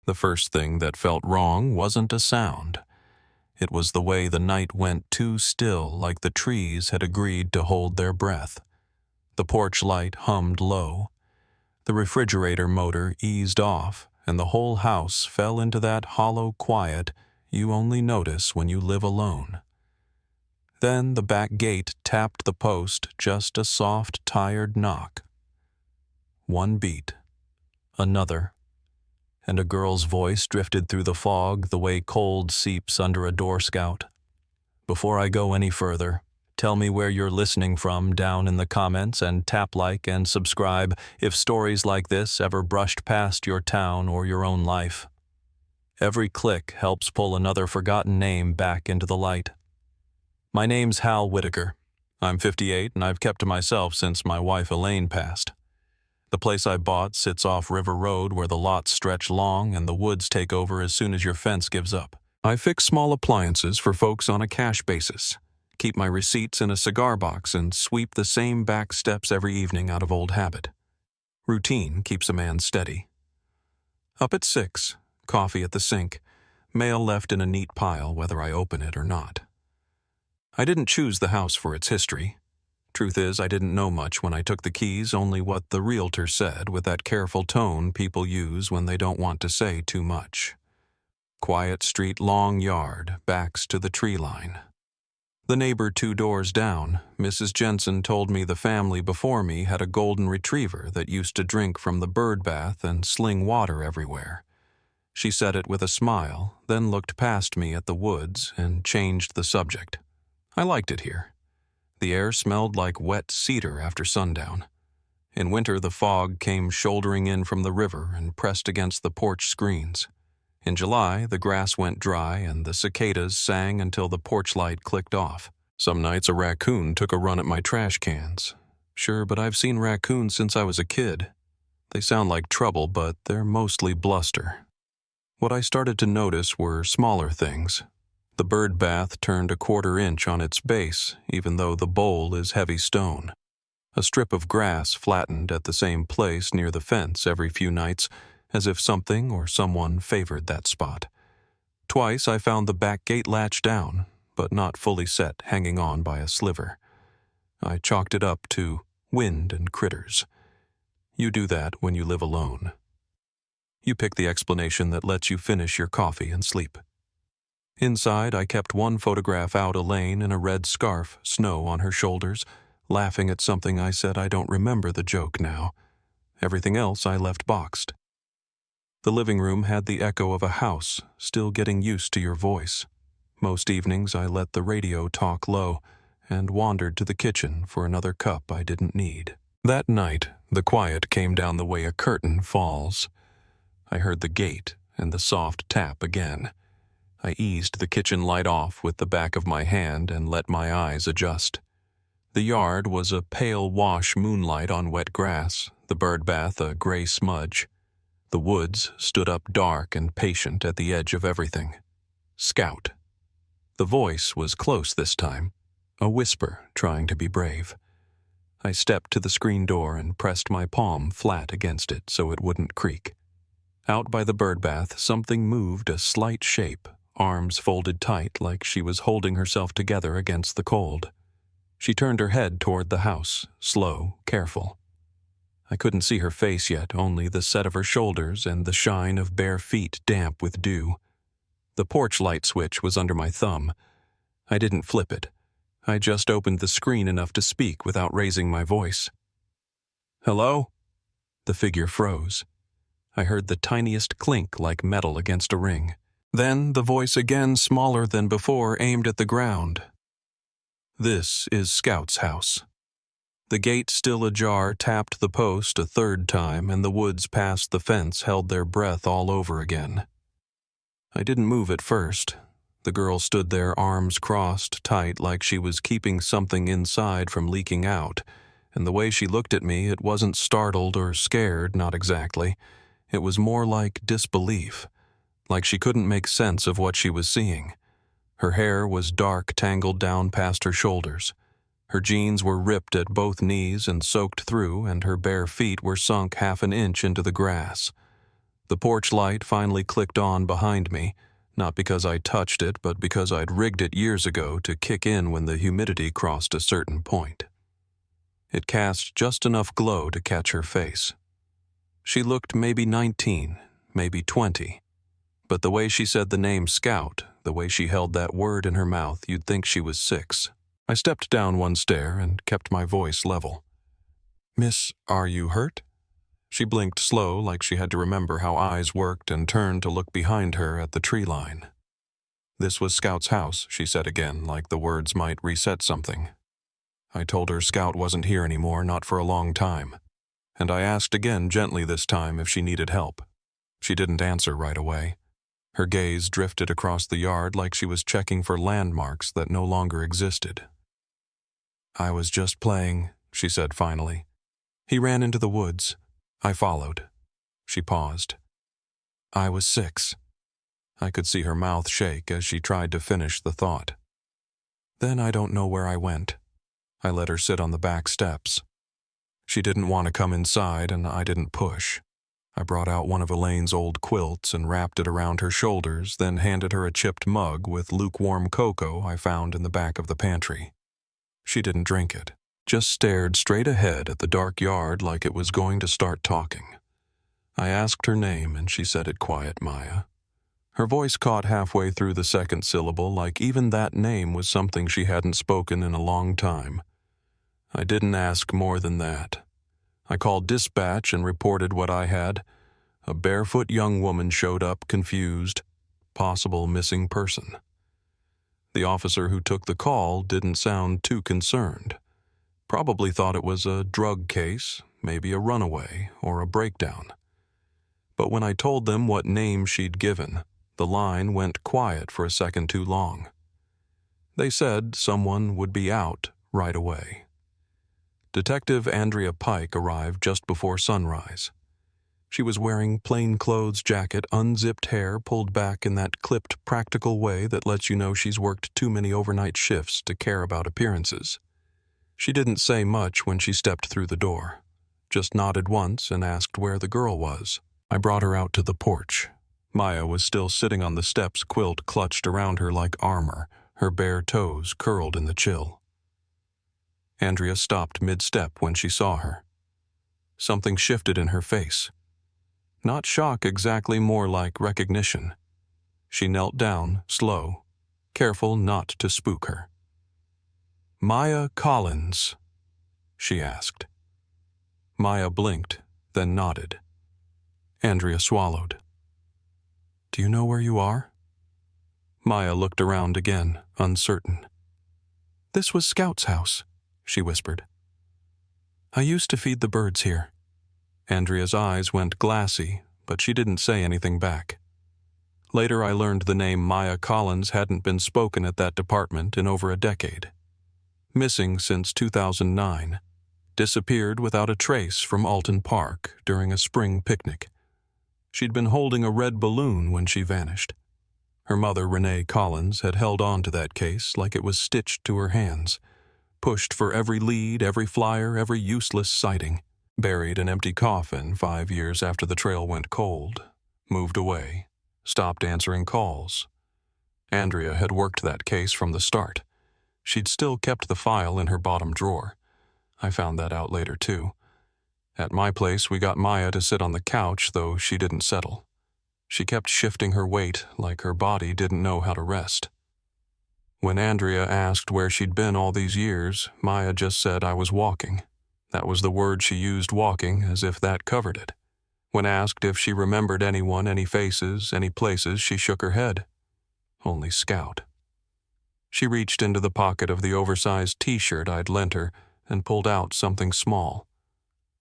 The first thing that felt wrong wasn't a sound. It was the way the night went too still, like the trees had agreed to hold their breath. The porch light hummed low. The refrigerator motor eased off, and the whole house fell into that hollow quiet you only notice when you live alone. Then the back gate tapped the post, just a soft, tired knock. One beat, another, and a girl's voice drifted through the fog the way cold seeps under a door scout. Before I go any further, tell me where you're listening from down in the comments, and tap like and subscribe if stories like this ever brushed past your town or your own life. Every click helps pull another forgotten name back into the light. My name's Hal Whitaker. I'm 58 and I've kept to myself since my wife Elaine passed. The place I bought sits off River Road where the lots stretch long and the woods take over as soon as your fence gives up. I fix small appliances for folks on a cash basis, keep my receipts in a cigar box, and sweep the same back steps every evening out of old habit. Routine keeps a man steady. Up at 6, coffee at the sink, mail left in a neat pile whether I open it or not. I didn't choose the house for its history. Truth is, I didn't know much when I took the keys, only what the realtor said with that careful tone people use when they don't want to say too much. Quiet street, long yard, backs to the tree line. The neighbor 2 doors down, Mrs. Jensen, told me the family before me had a golden retriever that used to drink from the bird bath and sling water everywhere. She said it with a smile, then looked past me at the woods and changed the subject. I liked it here. The air smelled like wet cedar after sundown. In winter, the fog came shouldering in from the river and pressed against the porch screens. In July, the grass went dry and the cicadas sang until the porch light clicked off. Some nights a raccoon took a run at my trash cans. Sure, but I've seen raccoons since I was a kid. They sound like trouble, but they're mostly bluster. What I started to notice were smaller things. The bird bath turned a 1/4 inch on its base, even though the bowl is heavy stone. A strip of grass flattened at the same place near the fence every few nights, as if something or someone favored that spot. Twice I found the back gate latch down, but not fully set, hanging on by a sliver. I chalked it up to wind and critters. You do that when you live alone. You pick the explanation that lets you finish your coffee and sleep. Inside, I kept one photograph out Elaine in a red scarf, snow on her shoulders, laughing at something I said I don't remember the joke now. Everything else I left boxed. The living room had the echo of a house, still getting used to your voice. Most evenings I let the radio talk low and wandered to the kitchen for another cup I didn't need. That night, the quiet came down the way a curtain falls. I heard the gate and the soft tap again. I eased the kitchen light off with the back of my hand and let my eyes adjust. The yard was a pale wash moonlight on wet grass, the bird bath a gray smudge. The woods stood up dark and patient at the edge of everything. Scout. The voice was close this time, a whisper trying to be brave. I stepped to the screen door and pressed my palm flat against it so it wouldn't creak. Out by the bird bath, something moved a slight shape, arms folded tight like she was holding herself together against the cold. She turned her head toward the house, slow, careful. I couldn't see her face yet, only the set of her shoulders and the shine of bare feet damp with dew. The porch light switch was under my thumb. I didn't flip it. I just opened the screen enough to speak without raising my voice. "Hello?" The figure froze. I heard the tiniest clink like metal against a ring. Then the voice again, smaller than before, aimed at the ground. "This is Scout's house." The gate, still ajar, tapped the post a 3rd time, and the woods past the fence held their breath all over again. I didn't move at first. The girl stood there, arms crossed tight like she was keeping something inside from leaking out, and the way she looked at me, it wasn't startled or scared, not exactly. It was more like disbelief. Like she couldn't make sense of what she was seeing. Her hair was dark, tangled down past her shoulders. Her jeans were ripped at both knees and soaked through, and her bare feet were sunk 1/2 inch into the grass. The porch light finally clicked on behind me, not because I touched it, but because I'd rigged it years ago to kick in when the humidity crossed a certain point. It cast just enough glow to catch her face. She looked maybe 19, maybe 20, but the way she said the name Scout, the way she held that word in her mouth, you'd think she was 6. I stepped down one stair and kept my voice level. "Miss, are you hurt?" She blinked slow, like she had to remember how eyes worked, and turned to look behind her at the tree line. "This was Scout's house," she said again, like the words might reset something. I told her Scout wasn't here anymore, not for a long time, and I asked again gently this time if she needed help. She didn't answer right away. Her gaze drifted across the yard like she was checking for landmarks that no longer existed. "I was just playing," she said finally. "He ran into the woods. I followed." She paused. "I was 6. I could see her mouth shake as she tried to finish the thought. "Then I don't know where I went." I let her sit on the back steps. She didn't want to come inside, and I didn't push. I brought out one of Elaine's old quilts and wrapped it around her shoulders, then handed her a chipped mug with lukewarm cocoa I found in the back of the pantry. She didn't drink it, just stared straight ahead at the dark yard like it was going to start talking. I asked her name, and she said it quiet, Maya. Her voice caught halfway through the second syllable, like even that name was something she hadn't spoken in a long time. I didn't ask more than that. I called dispatch and reported what I had. A barefoot young woman showed up, confused. Possible missing person. The officer who took the call didn't sound too concerned. Probably thought it was a drug case, maybe a runaway or a breakdown. But when I told them what name she'd given, the line went quiet for a second too long. They said someone would be out right away. Detective Andrea Pike arrived just before sunrise. She was wearing plainclothes jacket, unzipped hair pulled back in that clipped, practical way that lets you know she's worked too many overnight shifts to care about appearances. She didn't say much when she stepped through the door, just nodded once and asked where the girl was. I brought her out to the porch. Maya was still sitting on the steps, quilt clutched around her like armor, her bare toes curled in the chill. Andrea stopped mid-step when she saw her. Something shifted in her face. Not shock exactly, more like recognition. She knelt down, slow, careful not to spook her. "Maya Collins?" she asked. Maya blinked, then nodded. Andrea swallowed. "Do you know where you are?" Maya looked around again, uncertain. "This was Scout's house," she whispered. "I used to feed the birds here." Andrea's eyes went glassy, but she didn't say anything back. Later I learned the name Maya Collins hadn't been spoken at that department in over a decade. Missing since 2009. Disappeared without a trace from Alton Park during a spring picnic. She'd been holding a red balloon when she vanished. Her mother, Renee Collins, had held on to that case like it was stitched to her hands. Pushed for every lead, every flyer, every useless sighting. Buried an empty coffin 5 years after the trail went cold. Moved away. Stopped answering calls. Andrea had worked that case from the start. She'd still kept the file in her bottom drawer. I found that out later, too. At my place, we got Maya to sit on the couch, though she didn't settle. She kept shifting her weight like her body didn't know how to rest. When Andrea asked where she'd been all these years, Maya just said I was walking. That was the word she used, walking, as if that covered it. When asked if she remembered anyone, any faces, any places, she shook her head. Only Scout. She reached into the pocket of the oversized t-shirt I'd lent her and pulled out something small.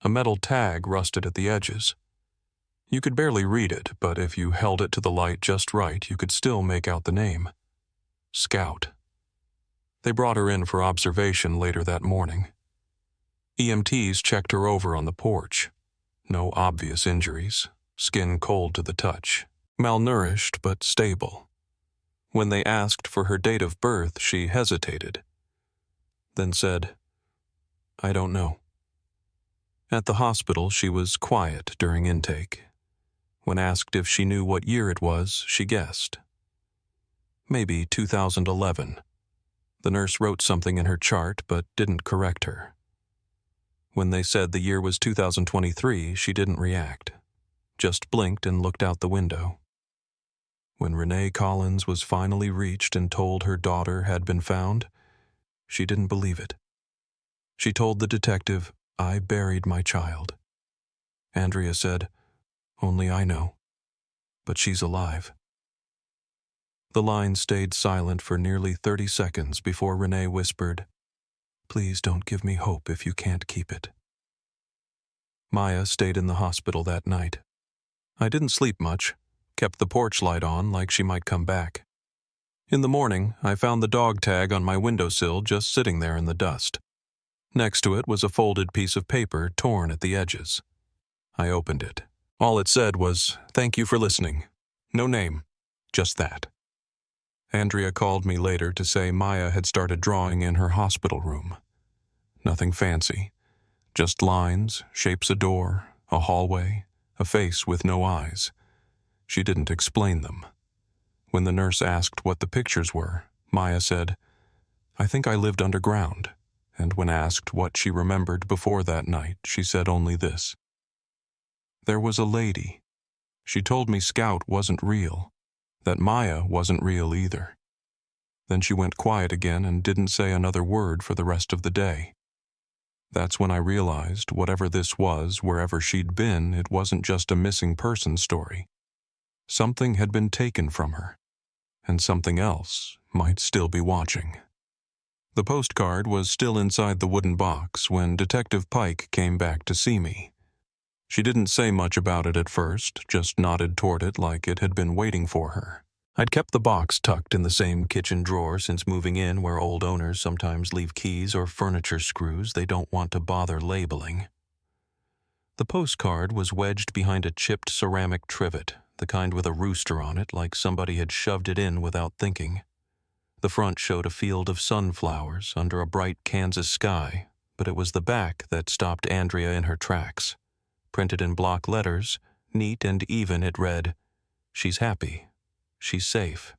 A metal tag rusted at the edges. You could barely read it, but if you held it to the light just right, you could still make out the name. Scout. They brought her in for observation later that morning. EMTs checked her over on the porch. No obvious injuries. Skin cold to the touch. Malnourished but stable. When they asked for her date of birth, she hesitated. Then said, "I don't know." At the hospital, she was quiet during intake. When asked if she knew what year it was, she guessed. Maybe 2011. The nurse wrote something in her chart but didn't correct her. When they said the year was 2023, she didn't react, just blinked and looked out the window. When Renee Collins was finally reached and told her daughter had been found, she didn't believe it. She told the detective, "I buried my child." Andrea said, "Only I know. But she's alive." The line stayed silent for nearly 30 seconds before Renee whispered, "Please don't give me hope if you can't keep it." Maya stayed in the hospital that night. I didn't sleep much, kept the porch light on like she might come back. In the morning, I found the dog tag on my windowsill just sitting there in the dust. Next to it was a folded piece of paper torn at the edges. I opened it. All it said was, "Thank you for listening." No name, just that. Andrea called me later to say Maya had started drawing in her hospital room. Nothing fancy, just lines, shapes a door, a hallway, a face with no eyes. She didn't explain them. When the nurse asked what the pictures were, Maya said, "I think I lived underground," and when asked what she remembered before that night, she said only this: "There was a lady. She told me Scout wasn't real, that Maya wasn't real either." Then she went quiet again and didn't say another word for the rest of the day. That's when I realized whatever this was, wherever she'd been, it wasn't just a missing person story. Something had been taken from her, and something else might still be watching. The postcard was still inside the wooden box when Detective Pike came back to see me. She didn't say much about it at first, just nodded toward it like it had been waiting for her. I'd kept the box tucked in the same kitchen drawer since moving in, where old owners sometimes leave keys or furniture screws they don't want to bother labeling. The postcard was wedged behind a chipped ceramic trivet, the kind with a rooster on it, like somebody had shoved it in without thinking. The front showed a field of sunflowers under a bright Kansas sky, but it was the back that stopped Andrea in her tracks. Printed in block letters, neat and even, it read, "She's happy. She's safe."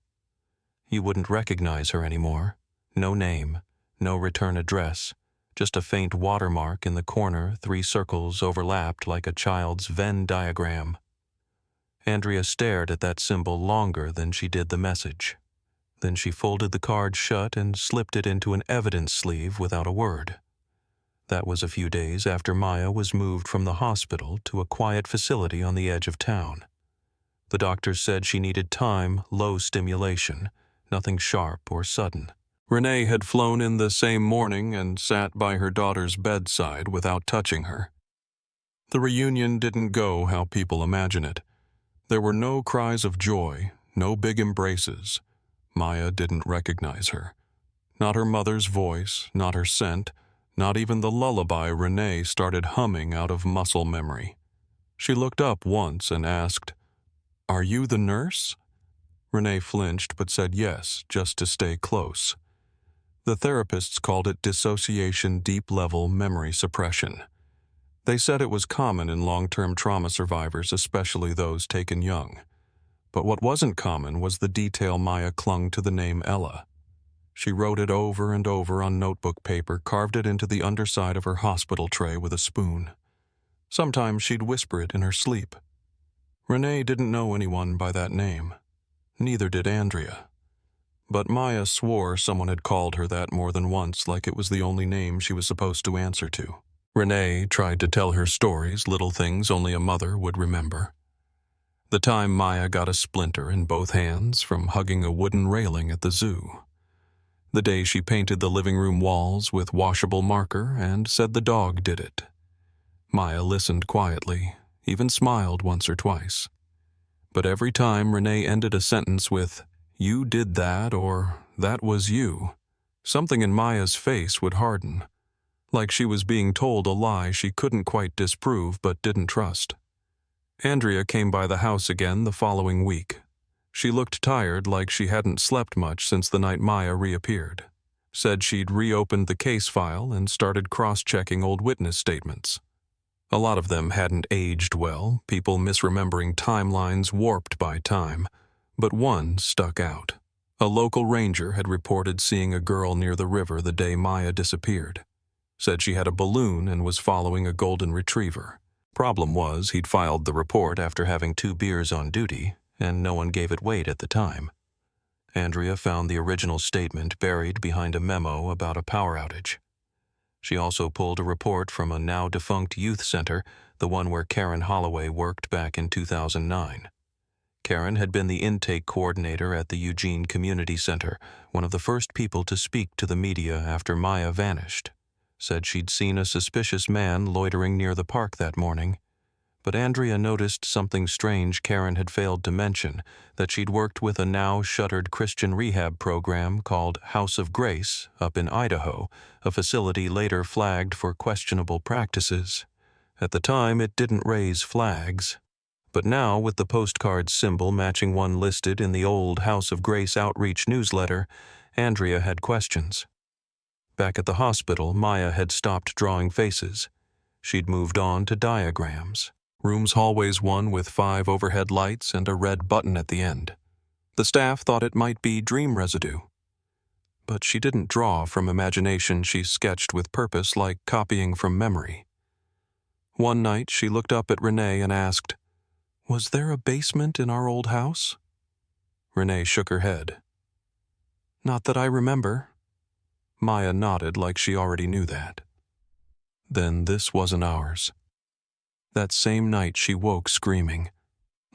You wouldn't recognize her anymore. No name, no return address, just a faint watermark in the corner, 3 circles overlapped like a child's Venn diagram. Andrea stared at that symbol longer than she did the message. Then she folded the card shut and slipped it into an evidence sleeve without a word. That was a few days after Maya was moved from the hospital to a quiet facility on the edge of town. The doctors said she needed time, low stimulation, nothing sharp or sudden. Renee had flown in the same morning and sat by her daughter's bedside without touching her. The reunion didn't go how people imagine it. There were no cries of joy, no big embraces. Maya didn't recognize her. Not her mother's voice, not her scent, not even the lullaby Renee started humming out of muscle memory. She looked up once and asked, "Are you the nurse?" Renee flinched but said yes, just to stay close. The therapists called it dissociation deep-level memory suppression. They said it was common in long-term trauma survivors, especially those taken young. But what wasn't common was the detail Maya clung to the name Ella. She wrote it over and over on notebook paper, carved it into the underside of her hospital tray with a spoon. Sometimes she'd whisper it in her sleep. Renee didn't know anyone by that name. Neither did Andrea. But Maya swore someone had called her that more than once, like it was the only name she was supposed to answer to. Renee tried to tell her stories, little things only a mother would remember. The time Maya got a splinter in both hands from hugging a wooden railing at the zoo. The day she painted the living room walls with washable marker and said the dog did it. Maya listened quietly, even smiled once or twice. But every time Renee ended a sentence with, "You did that," or "That was you," something in Maya's face would harden, like she was being told a lie she couldn't quite disprove but didn't trust. Andrea came by the house again the following week. She looked tired, like she hadn't slept much since the night Maya reappeared. Said she'd reopened the case file and started cross-checking old witness statements. A lot of them hadn't aged well, people misremembering timelines warped by time, but one stuck out. A local ranger had reported seeing a girl near the river the day Maya disappeared. Said she had a balloon and was following a golden retriever. Problem was, he'd filed the report after having 2 beers on duty, and no one gave it weight at the time. Andrea found the original statement buried behind a memo about a power outage. She also pulled a report from a now-defunct youth center, the one where Karen Holloway worked back in 2009. Karen had been the intake coordinator at the Eugene Community Center, one of the first people to speak to the media after Maya vanished. Said she'd seen a suspicious man loitering near the park that morning. But Andrea noticed something strange Karen had failed to mention, that she'd worked with a now-shuttered Christian rehab program called House of Grace up in Idaho, a facility later flagged for questionable practices. At the time, it didn't raise flags. But now, with the postcard symbol matching one listed in the old House of Grace outreach newsletter, Andrea had questions. Back at the hospital, Maya had stopped drawing faces. She'd moved on to diagrams. Rooms hallways one with 5 overhead lights and a red button at the end. The staff thought it might be dream residue. But she didn't draw from imagination, she sketched with purpose like copying from memory. One night she looked up at Renee and asked, "Was there a basement in our old house?" Renee shook her head. "Not that I remember." Maya nodded like she already knew that. Then this wasn't ours. That same night she woke screaming.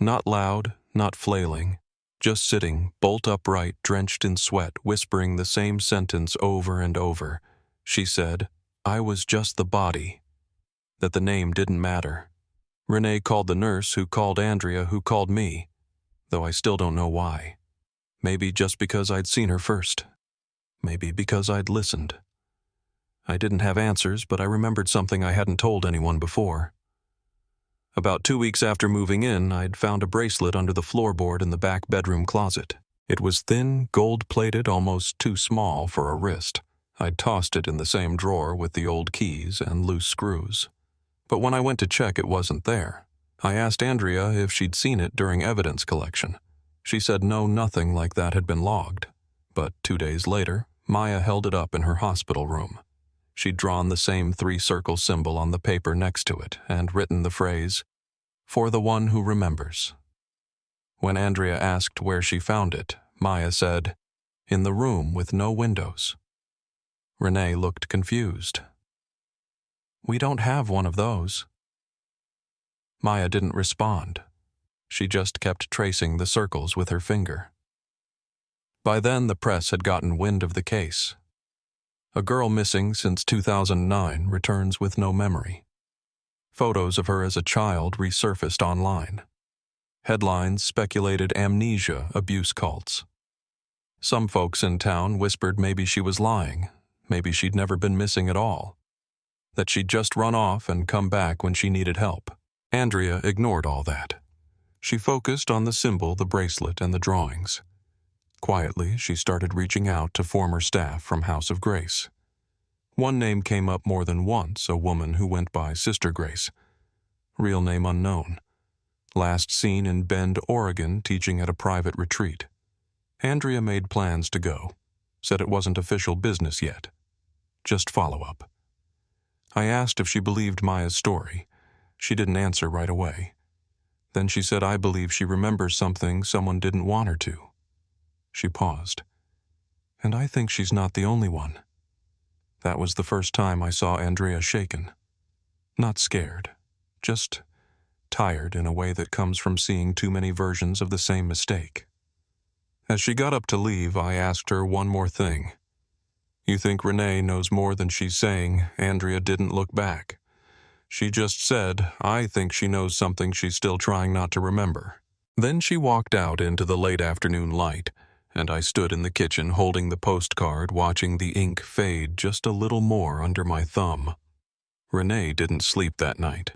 Not loud, not flailing, just sitting, bolt upright, drenched in sweat, whispering the same sentence over and over. She said, "I was just the body," that the name didn't matter. Renee called the nurse, who called Andrea, who called me, though I still don't know why. Maybe just because I'd seen her first. Maybe because I'd listened. I didn't have answers, but I remembered something I hadn't told anyone before. About 2 weeks after moving in, I'd found a bracelet under the floorboard in the back bedroom closet. It was thin, gold-plated, almost too small for a wrist. I'd tossed it in the same drawer with the old keys and loose screws. But when I went to check, it wasn't there. I asked Andrea if she'd seen it during evidence collection. She said no, nothing like that had been logged. But 2 days later, Maya held it up in her hospital room. She'd drawn the same 3-circle symbol on the paper next to it and written the phrase, "For the one who remembers." When Andrea asked where she found it, Maya said, "In the room with no windows." Renee looked confused. "We don't have one of those." Maya didn't respond. She just kept tracing the circles with her finger. By then, the press had gotten wind of the case. A girl missing since 2009 returns with no memory. Photos of her as a child resurfaced online. Headlines speculated amnesia abuse cults. Some folks in town whispered maybe she was lying, maybe she'd never been missing at all, that she'd just run off and come back when she needed help. Andrea ignored all that. She focused on the symbol, the bracelet, and the drawings. Quietly, she started reaching out to former staff from House of Grace. One name came up more than once, a woman who went by Sister Grace. Real name unknown. Last seen in Bend, Oregon, teaching at a private retreat. Andrea made plans to go. Said it wasn't official business yet. Just follow-up. I asked if she believed Maya's story. She didn't answer right away. Then she said, "I believe she remembers something someone didn't want her to." She paused. "And I think she's not the only one." That was the first time I saw Andrea shaken. Not scared, just tired in a way that comes from seeing too many versions of the same mistake. As she got up to leave, I asked her one more thing. "You think Renee knows more than she's saying?" Andrea didn't look back. She just said, "I think she knows something she's still trying not to remember." Then she walked out into the late afternoon light, and I stood in the kitchen holding the postcard, watching the ink fade just a little more under my thumb. Renee didn't sleep that night.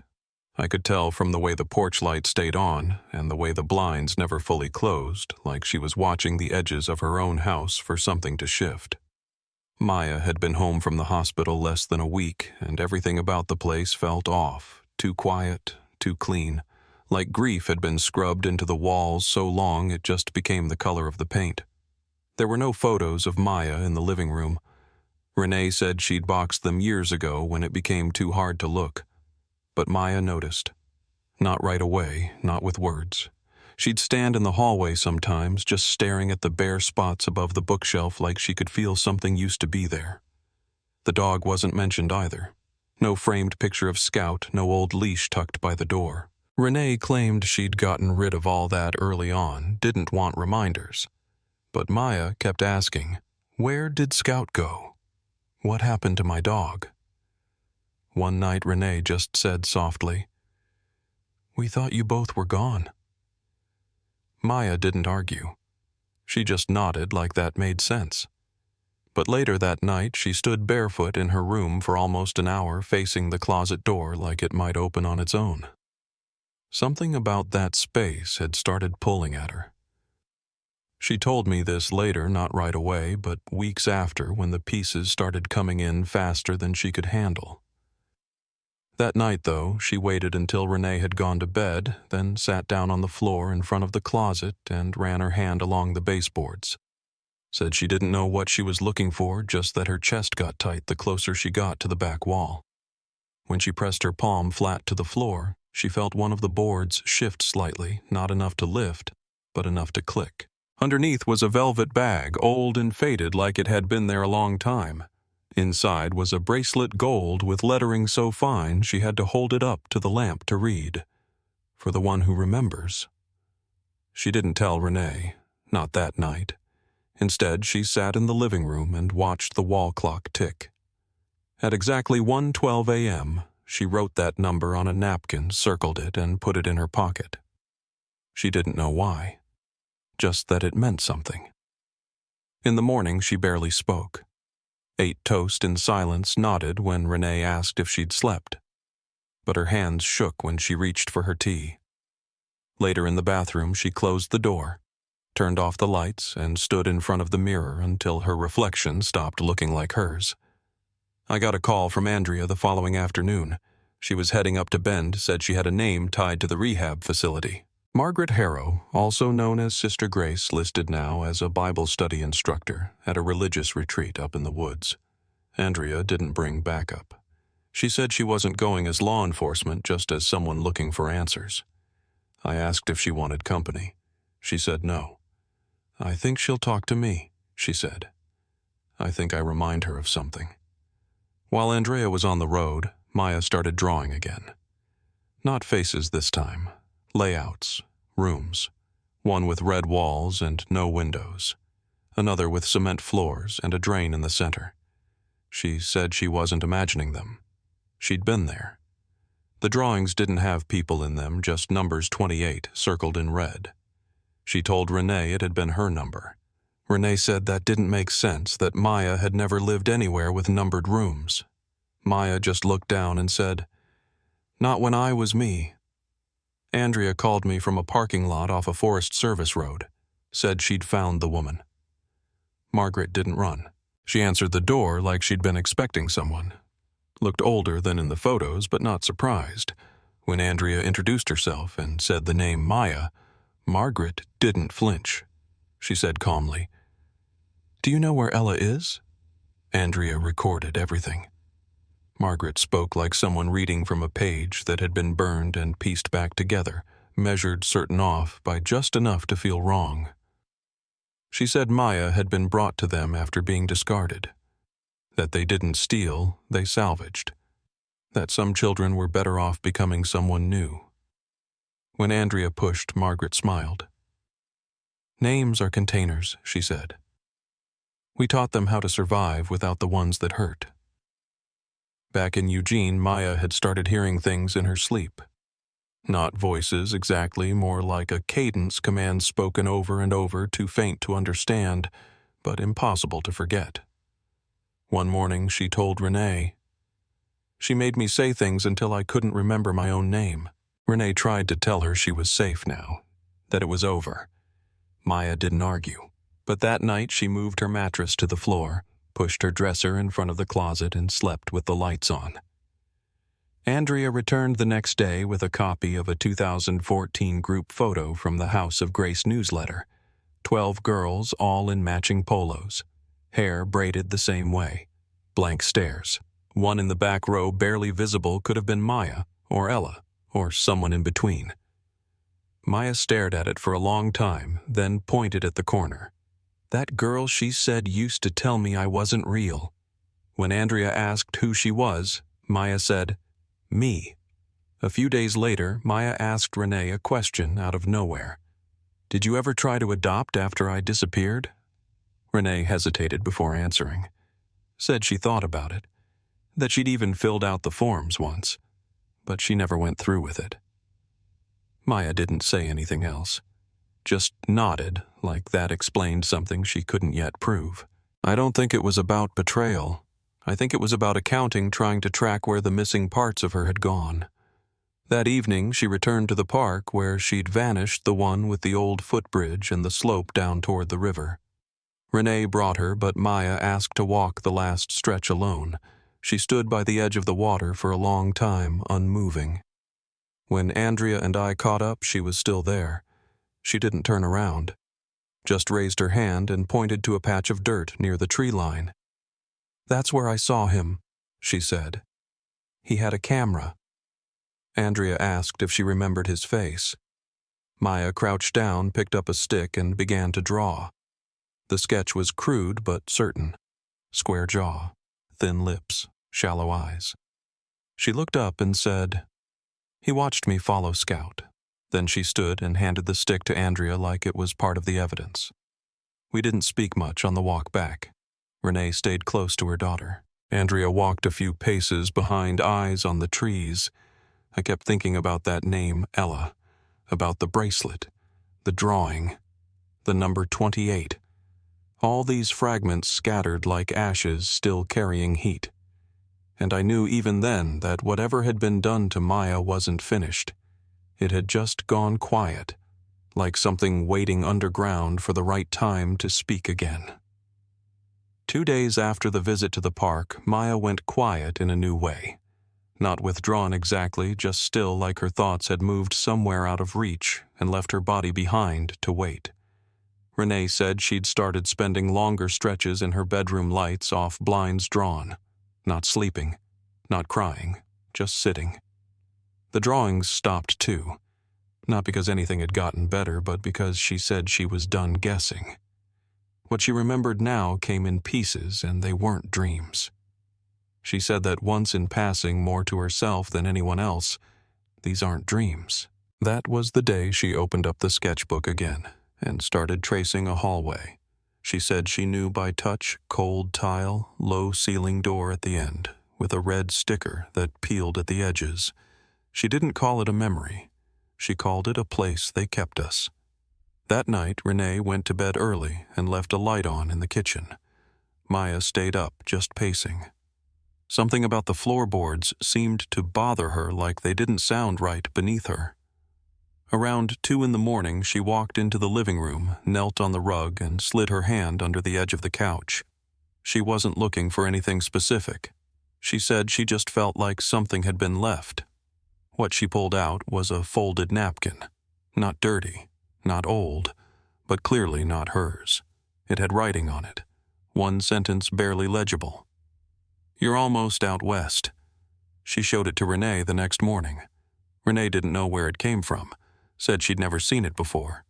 I could tell from the way the porch light stayed on and the way the blinds never fully closed, like she was watching the edges of her own house for something to shift. Maya had been home from the hospital less than a week, and everything about the place felt off, too quiet, too clean, like grief had been scrubbed into the walls so long it just became the color of the paint. There were no photos of Maya in the living room. Renee said she'd boxed them years ago when it became too hard to look. But Maya noticed. Not right away, not with words. She'd stand in the hallway sometimes, just staring at the bare spots above the bookshelf like she could feel something used to be there. The dog wasn't mentioned either. No framed picture of Scout, no old leash tucked by the door. Renee claimed she'd gotten rid of all that early on, didn't want reminders. But Maya kept asking, "Where did Scout go? What happened to my dog?" One night Renee just said softly, "We thought you both were gone." Maya didn't argue. She just nodded like that made sense. But later that night she stood barefoot in her room for almost an hour facing the closet door like it might open on its own. Something about that space had started pulling at her. She told me this later, not right away, but weeks after when the pieces started coming in faster than she could handle. That night, though, she waited until Renee had gone to bed, then sat down on the floor in front of the closet and ran her hand along the baseboards. Said she didn't know what she was looking for, just that her chest got tight the closer she got to the back wall. When she pressed her palm flat to the floor, she felt one of the boards shift slightly, not enough to lift, but enough to click. Underneath was a velvet bag, old and faded like it had been there a long time. Inside was a bracelet gold with lettering so fine she had to hold it up to the lamp to read. For the one who remembers. She didn't tell Renee, not that night. Instead, she sat in the living room and watched the wall clock tick. At exactly 1:12 a.m., she wrote that number on a napkin, circled it, and put it in her pocket. She didn't know why. Just that it meant something. In the morning, she barely spoke. Ate toast in silence, nodded when Renee asked if she'd slept. But her hands shook when she reached for her tea. Later in the bathroom, she closed the door, turned off the lights, and stood in front of the mirror until her reflection stopped looking like hers. I got a call from Andrea the following afternoon. She was heading up to Bend, said she had a name tied to the rehab facility. Margaret Harrow, also known as Sister Grace, listed now as a Bible study instructor at a religious retreat up in the woods. Andrea didn't bring backup. She said she wasn't going as law enforcement, just as someone looking for answers. I asked if she wanted company. She said no. "I think she'll talk to me," she said. I think I remind her of something. While Andrea was on the road, Maya started drawing again. Not faces this time. Layouts, rooms, one with red walls and no windows, another with cement floors and a drain in the center. She said she wasn't imagining them. She'd been there. The drawings didn't have people in them, just numbers 28 circled in red. She told Renee it had been her number. Renee said that didn't make sense, that Maya had never lived anywhere with numbered rooms. Maya just looked down and said, "Not when I was me." Andrea called me from a parking lot off a Forest Service road, said she'd found the woman. Margaret didn't run. She answered the door like she'd been expecting someone. Looked older than in the photos, but not surprised. When Andrea introduced herself and said the name Maya, Margaret didn't flinch. She said calmly, "Do you know where Ella is?" Andrea recorded everything. Margaret spoke like someone reading from a page that had been burned and pieced back together, measured certain off by just enough to feel wrong. She said Maya had been brought to them after being discarded. That they didn't steal, they salvaged. That some children were better off becoming someone new. When Andrea pushed, Margaret smiled. "Names are containers," she said. "We taught them how to survive without the ones that hurt." Back in Eugene, Maya had started hearing things in her sleep. Not voices exactly, more like a cadence command spoken over and over, too faint to understand, but impossible to forget. One morning she told Renee. She made me say things until I couldn't remember my own name. Renee tried to tell her she was safe now, that it was over. Maya didn't argue, but that night she moved her mattress to the floor, pushed her dresser in front of the closet, and slept with the lights on. Andrea returned the next day with a copy of a 2014 group photo from the House of Grace newsletter. 12 girls, all in matching polos. Hair braided the same way. Blank stares. One in the back row, barely visible, could have been Maya, or Ella, or someone in between. Maya stared at it for a long time, then pointed at the corner. That girl she said used to tell me I wasn't real. When Andrea asked who she was, Maya said, "Me." A few days later, Maya asked Renee a question out of nowhere. "Did you ever try to adopt after I disappeared?" Renee hesitated before answering. Said she thought about it, that she'd even filled out the forms once, but she never went through with it. Maya didn't say anything else, just nodded like that explained something she couldn't yet prove. "I don't think it was about betrayal. I think it was about accounting trying to track where the missing parts of her had gone. That evening, she returned to the park where she'd vanished, the one with the old footbridge and the slope down toward the river. Renee brought her, but Maya asked to walk the last stretch alone. She stood by the edge of the water for a long time, unmoving. When Andrea and I caught up, she was still there. She didn't turn around, just raised her hand and pointed to a patch of dirt near the tree line. "That's where I saw him," she said. "He had a camera." Andrea asked if she remembered his face. Maya crouched down, picked up a stick, and began to draw. The sketch was crude but certain. Square jaw, thin lips, shallow eyes. She looked up and said, "He watched me follow Scout." Then she stood and handed the stick to Andrea like it was part of the evidence. We didn't speak much on the walk back. Renee stayed close to her daughter. Andrea walked a few paces behind, eyes on the trees. I kept thinking about that name, Ella, about the bracelet, the drawing, the number 28. All these fragments scattered like ashes, still carrying heat. And I knew even then that whatever had been done to Maya wasn't finished. It had just gone quiet, like something waiting underground for the right time to speak again. 2 days after the visit to the park, Maya went quiet in a new way. Not withdrawn exactly, just still like her thoughts had moved somewhere out of reach and left her body behind to wait. Renee said she'd started spending longer stretches in her bedroom, lights off, blinds drawn. Not sleeping, not crying, just sitting. The drawings stopped too. Not because anything had gotten better, but because she said she was done guessing. What she remembered now came in pieces, and they weren't dreams. She said that once in passing, more to herself than anyone else, "These aren't dreams." That was the day she opened up the sketchbook again and started tracing a hallway. She said she knew by touch, cold tile, low ceiling door at the end, with a red sticker that peeled at the edges. She didn't call it a memory. She called it a place they kept us. That night, Renee went to bed early and left a light on in the kitchen. Maya stayed up, just pacing. Something about the floorboards seemed to bother her, like they didn't sound right beneath her. Around 2 in the morning, she walked into the living room, knelt on the rug, and slid her hand under the edge of the couch. She wasn't looking for anything specific. She said she just felt like something had been left. What she pulled out was a folded napkin. Not dirty, not old, but clearly not hers. It had writing on it, one sentence barely legible. "You're almost out west." She showed it to Renee the next morning. Renee didn't know where it came from, said she'd never seen it before.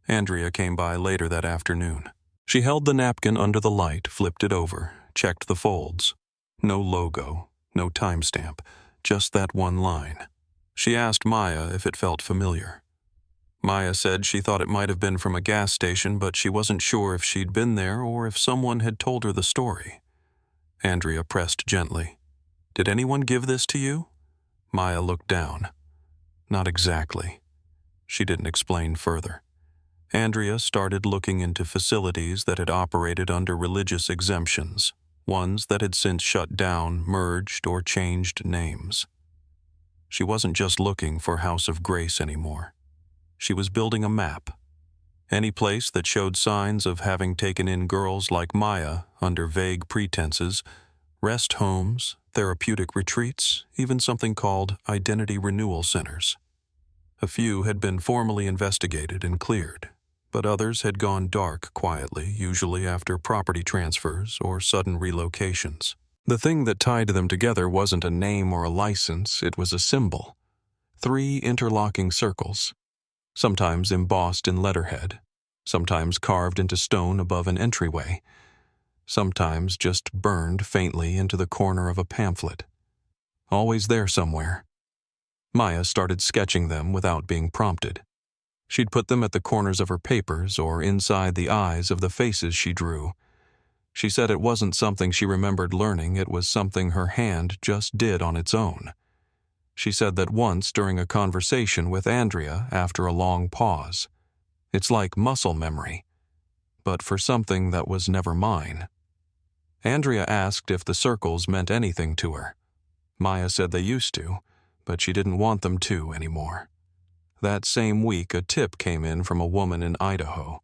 Andrea came by later that afternoon. She held the napkin under the light, flipped it over, checked the folds. No logo, no timestamp, just that one line. She asked Maya if it felt familiar. Maya said she thought it might have been from a gas station, but she wasn't sure if she'd been there or if someone had told her the story. Andrea pressed gently. "Did anyone give this to you?" Maya looked down. "Not exactly." She didn't explain further. Andrea started looking into facilities that had operated under religious exemptions, ones that had since shut down, merged, or changed names. She wasn't just looking for House of Grace anymore. She was building a map. Any place that showed signs of having taken in girls like Maya under vague pretenses, rest homes, therapeutic retreats, even something called identity renewal centers. A few had been formally investigated and cleared, but others had gone dark quietly, usually after property transfers or sudden relocations. The thing that tied them together wasn't a name or a license, it was a symbol. 3 interlocking circles, sometimes embossed in letterhead, sometimes carved into stone above an entryway, sometimes just burned faintly into the corner of a pamphlet. Always there somewhere. Maya started sketching them without being prompted. She'd put them at the corners of her papers or inside the eyes of the faces she drew. She said it wasn't something she remembered learning, it was something her hand just did on its own. She said that once during a conversation with Andrea after a long pause. It's like muscle memory, but for something that was never mine. Andrea asked if the circles meant anything to her. Maya said they used to, but she didn't want them to anymore. That same week, a tip came in from a woman in Idaho.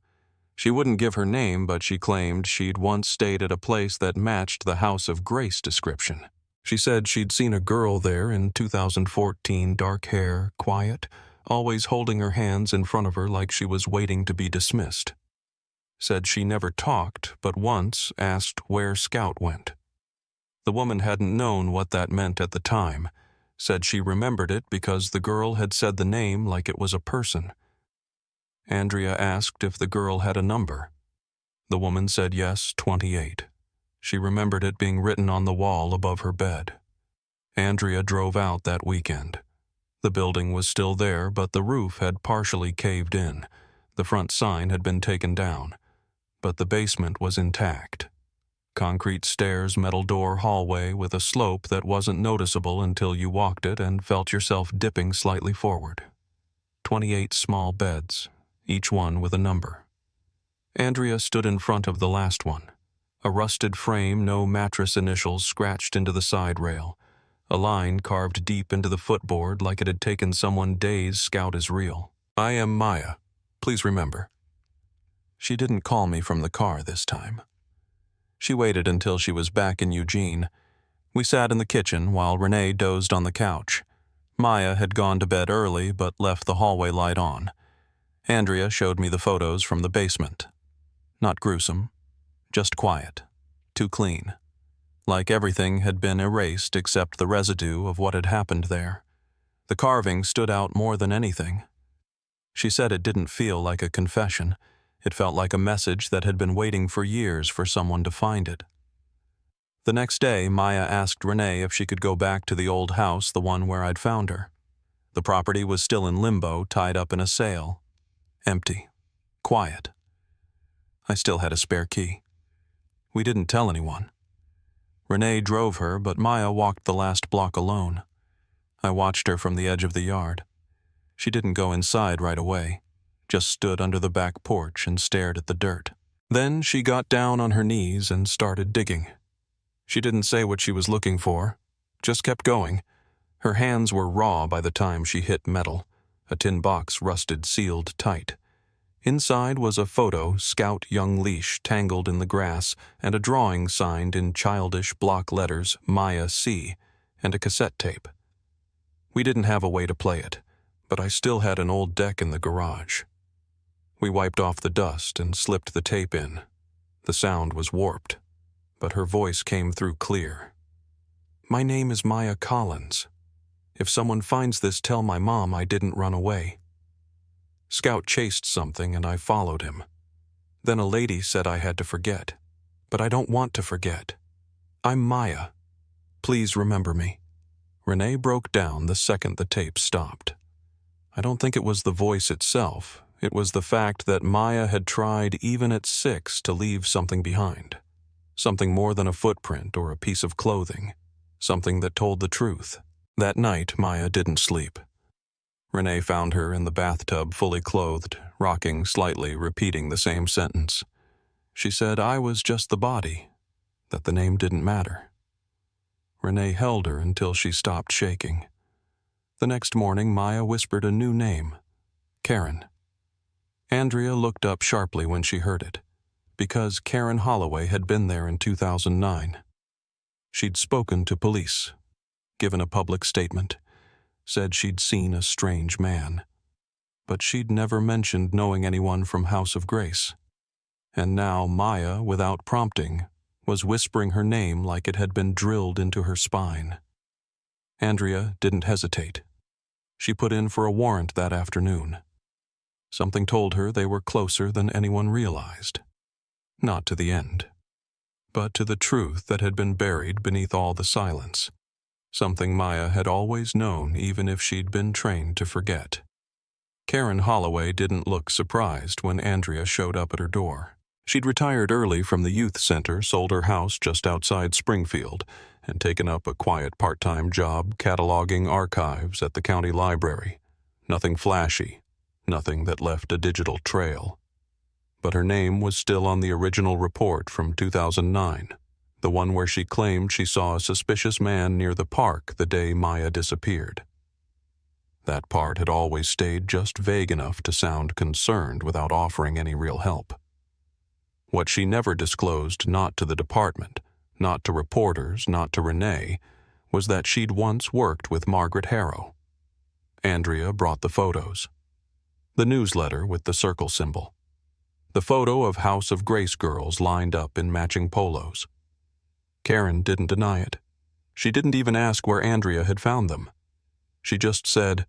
She wouldn't give her name, but she claimed she'd once stayed at a place that matched the House of Grace description. She said she'd seen a girl there in 2014, dark hair, quiet, always holding her hands in front of her like she was waiting to be dismissed. Said she never talked, but once asked where Scout went. The woman hadn't known what that meant at the time. Said she remembered it because the girl had said the name like it was a person. Andrea asked if the girl had a number. The woman said yes, 28. She remembered it being written on the wall above her bed. Andrea drove out that weekend. The building was still there, but the roof had partially caved in. The front sign had been taken down, but the basement was intact. Concrete stairs, metal door, hallway with a slope that wasn't noticeable until you walked it and felt yourself dipping slightly forward. 28 small beds, each one with a number. Andrea stood in front of the last one. A rusted frame, no mattress initials scratched into the side rail. A line carved deep into the footboard like it had taken someone days Scout is real. I am Maya. Please remember. She didn't call me from the car this time. She waited until she was back in Eugene. We sat in the kitchen while Renee dozed on the couch. Maya had gone to bed early but left the hallway light on. Andrea showed me the photos from the basement. Not gruesome, just quiet, too clean. Like everything had been erased except the residue of what had happened there. The carving stood out more than anything. She said it didn't feel like a confession. It felt like a message that had been waiting for years for someone to find it. The next day, Maya asked Renee if she could go back to the old house, the one where I'd found her. The property was still in limbo, tied up in a sale. Empty. Quiet. I still had a spare key. We didn't tell anyone. Renee drove her, but Maya walked the last block alone. I watched her from the edge of the yard. She didn't go inside right away, just stood under the back porch and stared at the dirt. Then she got down on her knees and started digging. She didn't say what she was looking for, just kept going. Her hands were raw by the time she hit metal, a tin box rusted sealed tight. Inside was a photo, Scout Young Leash, tangled in the grass, and a drawing signed in childish block letters, Maya C., and a cassette tape. We didn't have a way to play it, but I still had an old deck in the garage. We wiped off the dust and slipped the tape in. The sound was warped, but her voice came through clear. My name is Maya Collins. If someone finds this, tell my mom I didn't run away. Scout chased something and I followed him. Then a lady said I had to forget, but I don't want to forget. I'm Maya. Please remember me. Renee broke down the second the tape stopped. I don't think it was the voice itself. It was the fact that Maya had tried even at 6 to leave something behind. Something more than a footprint or a piece of clothing. Something that told the truth. That night, Maya didn't sleep. Renee found her in the bathtub fully clothed, rocking slightly, repeating the same sentence. She said I was just the body, that the name didn't matter. Renee held her until she stopped shaking. The next morning, Maya whispered a new name, Karen. Andrea looked up sharply when she heard it, because Karen Holloway had been there in 2009. She'd spoken to police, given a public statement, said she'd seen a strange man. But she'd never mentioned knowing anyone from House of Grace. And now Maya, without prompting, was whispering her name like it had been drilled into her spine. Andrea didn't hesitate. She put in for a warrant that afternoon. Something told her they were closer than anyone realized. Not to the end, but to the truth that had been buried beneath all the silence. Something Maya had always known, even if she'd been trained to forget. Karen Holloway didn't look surprised when Andrea showed up at her door. She'd retired early from the youth center, sold her house just outside Springfield, and taken up a quiet part-time job cataloging archives at the county library. Nothing flashy, nothing that left a digital trail. But her name was still on the original report from 2009, the one where she claimed she saw a suspicious man near the park the day Maya disappeared. That part had always stayed just vague enough to sound concerned without offering any real help. What she never disclosed, not to the department, not to reporters, not to Renee, was that she'd once worked with Margaret Harrow. Andrea brought the photos. The newsletter with the circle symbol. The photo of House of Grace girls lined up in matching polos. Karen didn't deny it. She didn't even ask where Andrea had found them. She just said,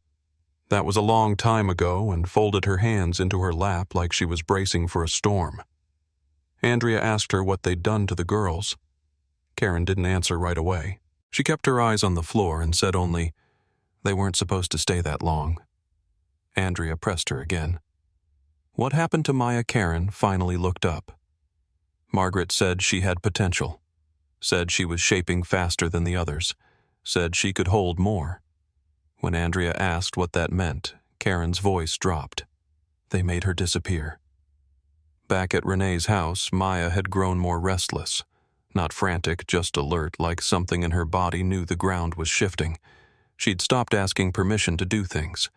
"That was a long time ago," and folded her hands into her lap like she was bracing for a storm. Andrea asked her what they'd done to the girls. Karen didn't answer right away. She kept her eyes on the floor and said only, "They weren't supposed to stay that long." Andrea pressed her again. What happened to Maya Karen finally looked up. Margaret said she had potential, said she was shaping faster than the others, said she could hold more. When Andrea asked what that meant, Karen's voice dropped. They made her disappear. Back at Renee's house, Maya had grown more restless. Not frantic, just alert, like something in her body knew the ground was shifting. She'd stopped asking permission to do things.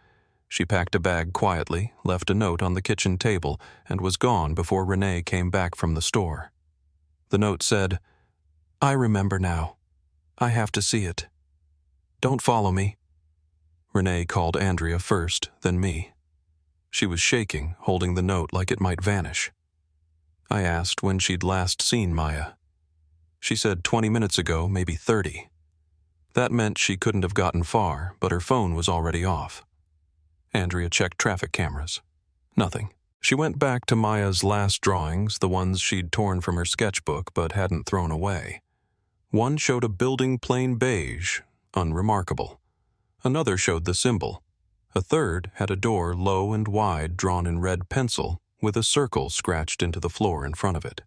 She packed a bag quietly, left a note on the kitchen table, and was gone before Renee came back from the store. The note said, "I remember now. I have to see it. Don't follow me." Renee called Andrea first, then me. She was shaking, holding the note like it might vanish. I asked when she'd last seen Maya. She said 20 minutes ago, maybe 30. That meant she couldn't have gotten far, but her phone was already off. Andrea checked traffic cameras. Nothing. She went back to Maya's last drawings, the ones she'd torn from her sketchbook but hadn't thrown away. One showed a building plain beige, unremarkable. Another showed the symbol. A third had a door low and wide drawn in red pencil with a circle scratched into the floor in front of it.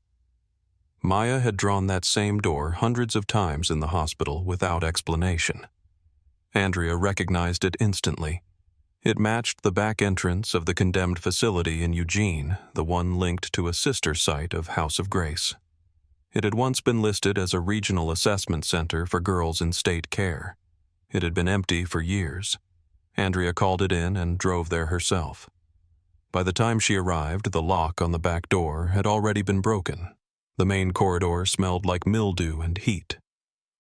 Maya had drawn that same door hundreds of times in the hospital without explanation. Andrea recognized it instantly. It matched the back entrance of the condemned facility in Eugene, the one linked to a sister site of House of Grace. It had once been listed as a regional assessment center for girls in state care. It had been empty for years. Andrea called it in and drove there herself. By the time she arrived, the lock on the back door had already been broken. The main corridor smelled like mildew and heat.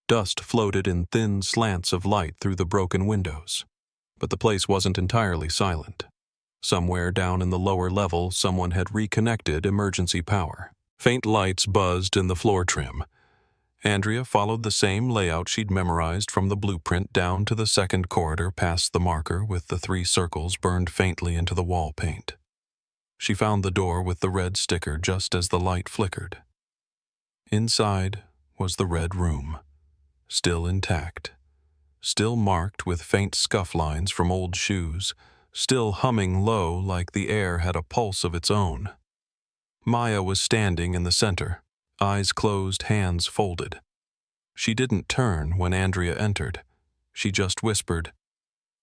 Dust floated in thin slants of light through the broken windows. But the place wasn't entirely silent. Somewhere down in the lower level, someone had reconnected emergency power. Faint lights buzzed in the floor trim. Andrea followed the same layout she'd memorized from the blueprint down to the second corridor past the marker with the 3 circles burned faintly into the wall paint. She found the door with the red sticker just as the light flickered. Inside was the red room, still intact, still marked with faint scuff lines from old shoes, still humming low like the air had a pulse of its own. Maya was standing in the center, eyes closed, hands folded. She didn't turn when Andrea entered. She just whispered,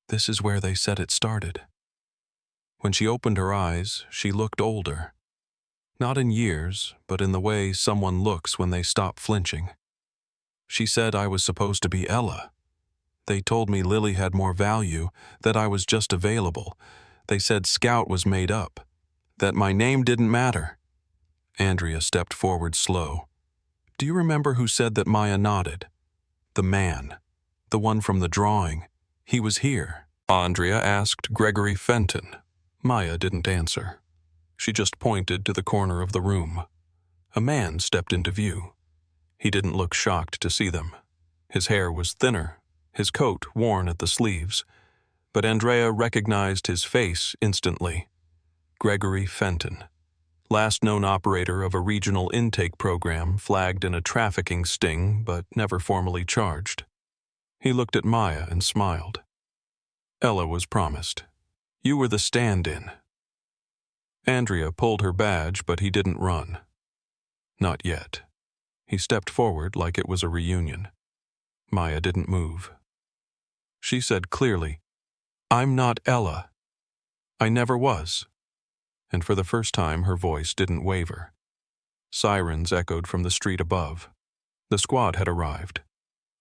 "This is where they said it started." When she opened her eyes, she looked older. Not in years, but in the way someone looks when they stop flinching. She said I was supposed to be Ella. They told me Lily had more value, that I was just available. They said Scout was made up, that my name didn't matter. Andrea stepped forward slow. "Do you remember who said that?" Maya nodded. The man. The one from the drawing. He was here. Andrea asked Gregory Fenton. Maya didn't answer. She just pointed to the corner of the room. A man stepped into view. He didn't look shocked to see them. His hair was thinner, his coat worn at the sleeves, but Andrea recognized his face instantly. Gregory Fenton, last known operator of a regional intake program flagged in a trafficking sting but never formally charged. He looked at Maya and smiled. Ella was promised. You were the stand-in. Andrea pulled her badge, but he didn't run. Not yet. He stepped forward like it was a reunion. Maya didn't move. She said clearly, I'm not Ella. I never was. And for the first time, her voice didn't waver. Sirens echoed from the street above. The squad had arrived.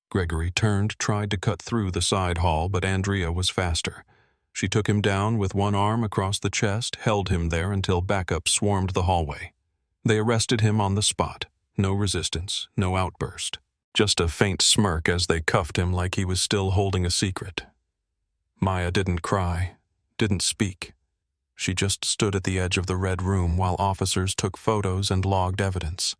Gregory tried to cut through the side hall, but Andrea was faster. She took him down with one arm across the chest, held him there until backup swarmed the hallway. They arrested him on the spot. No resistance, no outburst. Just a faint smirk as they cuffed him like he was still holding a secret. Maya didn't cry, didn't speak. She just stood at the edge of the red room while officers took photos and logged evidence.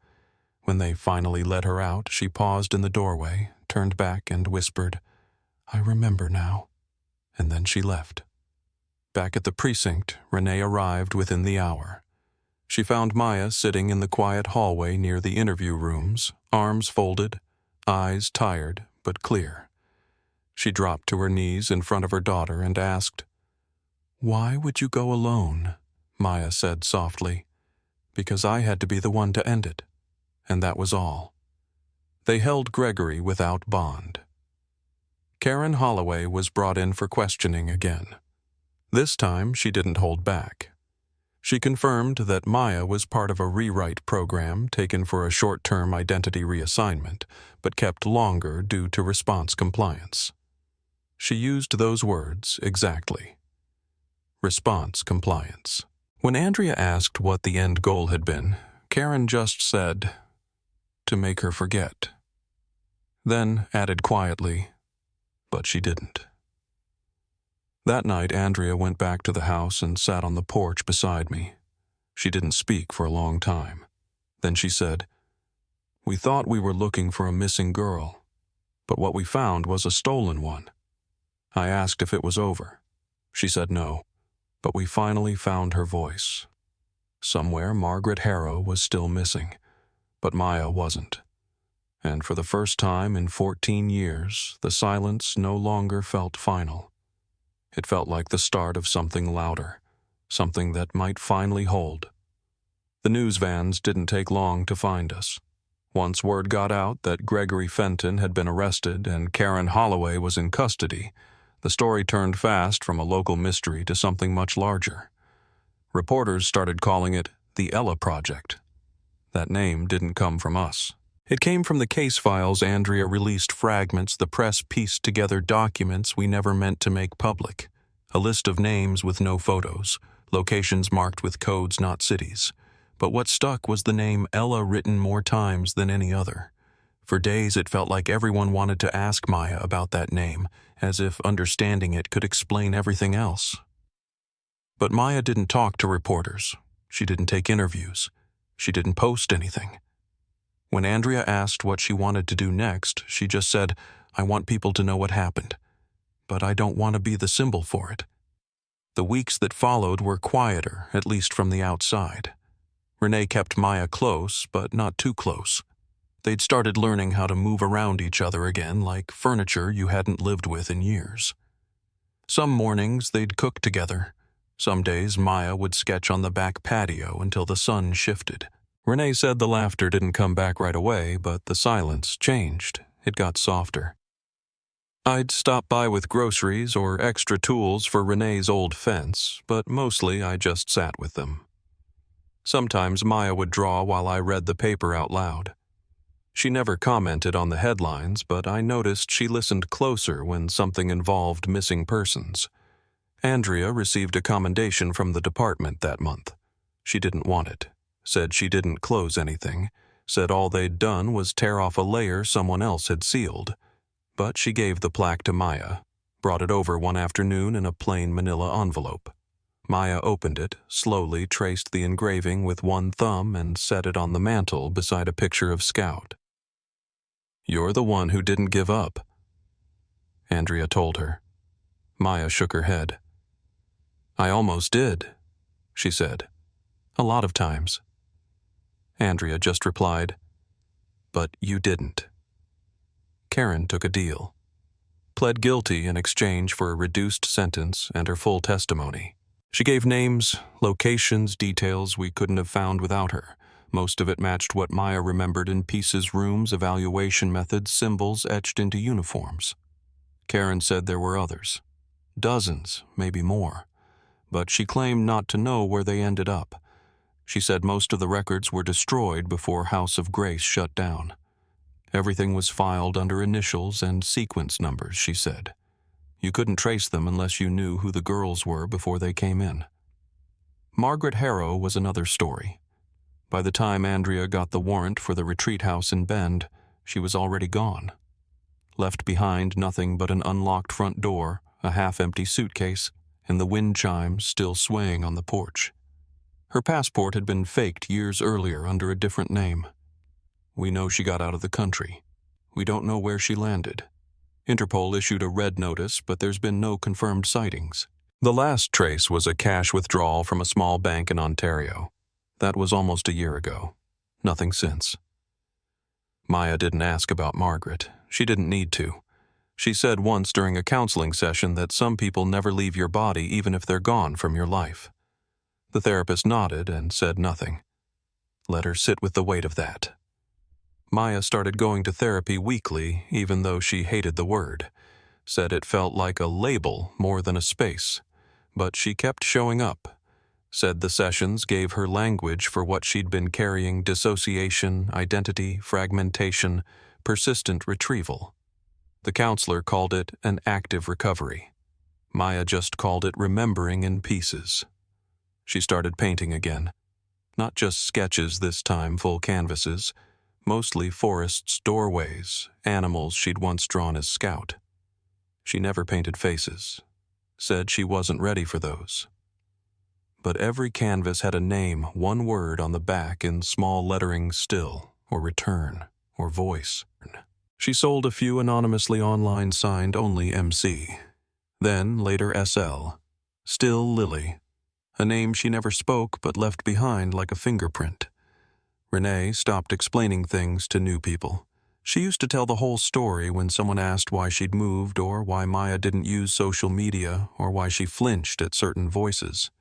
When they finally let her out, she paused in the doorway, turned back and whispered, I remember now. And then she left. Back at the precinct, Renee arrived within the hour. She found Maya sitting in the quiet hallway near the interview rooms, arms folded, eyes tired but clear. She dropped to her knees in front of her daughter and asked, Why would you go alone? Maya said softly. Because I had to be the one to end it. And that was all. They held Gregory without bond. Karen Holloway was brought in for questioning again. This time she didn't hold back. She confirmed that Maya was part of a rewrite program taken for a short-term identity reassignment, but kept longer due to response compliance. She used those words exactly. Response compliance. When Andrea asked what the end goal had been, Karen just said, to make her forget. Then added quietly, but she didn't. That night, Andrea went back to the house and sat on the porch beside me. She didn't speak for a long time. Then she said, We thought we were looking for a missing girl, but what we found was a stolen one. I asked if it was over. She said no, but we finally found her voice. Somewhere Margaret Harrow was still missing, but Maya wasn't. And for the first time in 14 years, the silence no longer felt final. It felt like the start of something louder, something that might finally hold. The news vans didn't take long to find us. Once word got out that Gregory Fenton had been arrested and Karen Holloway was in custody, the story turned fast from a local mystery to something much larger. Reporters started calling it the Ella Project. That name didn't come from us. It came from the case files Andrea released fragments the press pieced together documents we never meant to make public. A list of names with no photos, locations marked with codes not cities. But what stuck was the name Ella written more times than any other. For days it felt like everyone wanted to ask Maya about that name, as if understanding it could explain everything else. But Maya didn't talk to reporters. She didn't take interviews. She didn't post anything. When Andrea asked what she wanted to do next, she just said, I want people to know what happened, but I don't want to be the symbol for it. The weeks that followed were quieter, at least from the outside. Renee kept Maya close, but not too close. They'd started learning how to move around each other again like furniture you hadn't lived with in years. Some mornings they'd cook together. Some days Maya would sketch on the back patio until the sun shifted. Renee said the laughter didn't come back right away, but the silence changed. It got softer. I'd stop by with groceries or extra tools for Renee's old fence, but mostly I just sat with them. Sometimes Maya would draw while I read the paper out loud. She never commented on the headlines, but I noticed she listened closer when something involved missing persons. Andrea received a commendation from the department that month. She didn't want it. Said she didn't close anything, said all they'd done was tear off a layer someone else had sealed. But she gave the plaque to Maya, brought it over one afternoon in a plain manila envelope. Maya opened it, slowly traced the engraving with one thumb and set it on the mantel beside a picture of Scout. "You're the one who didn't give up," Andrea told her. Maya shook her head. "I almost did," she said. "A lot of times." Andrea just replied, "But you didn't." Karen took a deal. Pled guilty in exchange for a reduced sentence and her full testimony. She gave names, locations, details we couldn't have found without her. Most of it matched what Maya remembered in pieces, rooms, evaluation methods, symbols etched into uniforms. Karen said there were others. Dozens, maybe more. But she claimed not to know where they ended up. She said most of the records were destroyed before House of Grace shut down. Everything was filed under initials and sequence numbers, she said. You couldn't trace them unless you knew who the girls were before they came in. Margaret Harrow was another story. By the time Andrea got the warrant for the retreat house in Bend, she was already gone. Left behind nothing but an unlocked front door, a half-empty suitcase, and the wind chimes still swaying on the porch. Her passport had been faked years earlier under a different name. We know she got out of the country. We don't know where she landed. Interpol issued a red notice, but there's been no confirmed sightings. The last trace was a cash withdrawal from a small bank in Ontario. That was almost a year ago. Nothing since. Maya didn't ask about Margaret. She didn't need to. She said once during a counseling session that some people never leave your body even if they're gone from your life. The therapist nodded and said nothing. Let her sit with the weight of that. Maya started going to therapy weekly, even though she hated the word. Said it felt like a label more than a space. But she kept showing up. Said the sessions gave her language for what she'd been carrying: dissociation, identity, fragmentation, persistent retrieval. The counselor called it an active recovery. Maya just called it remembering in pieces. She started painting again. Not just sketches this time, full canvases. Mostly forests, doorways, animals she'd once drawn as Scout. She never painted faces. Said she wasn't ready for those. But every canvas had a name, one word on the back in small lettering: still, or return, or voice. She sold a few anonymously online, signed only MC. Then, later, SL. Still Lily. A name she never spoke but left behind like a fingerprint. Renee stopped explaining things to new people. She used to tell the whole story when someone asked why she'd moved, or why Maya didn't use social media, or why she flinched at certain voices.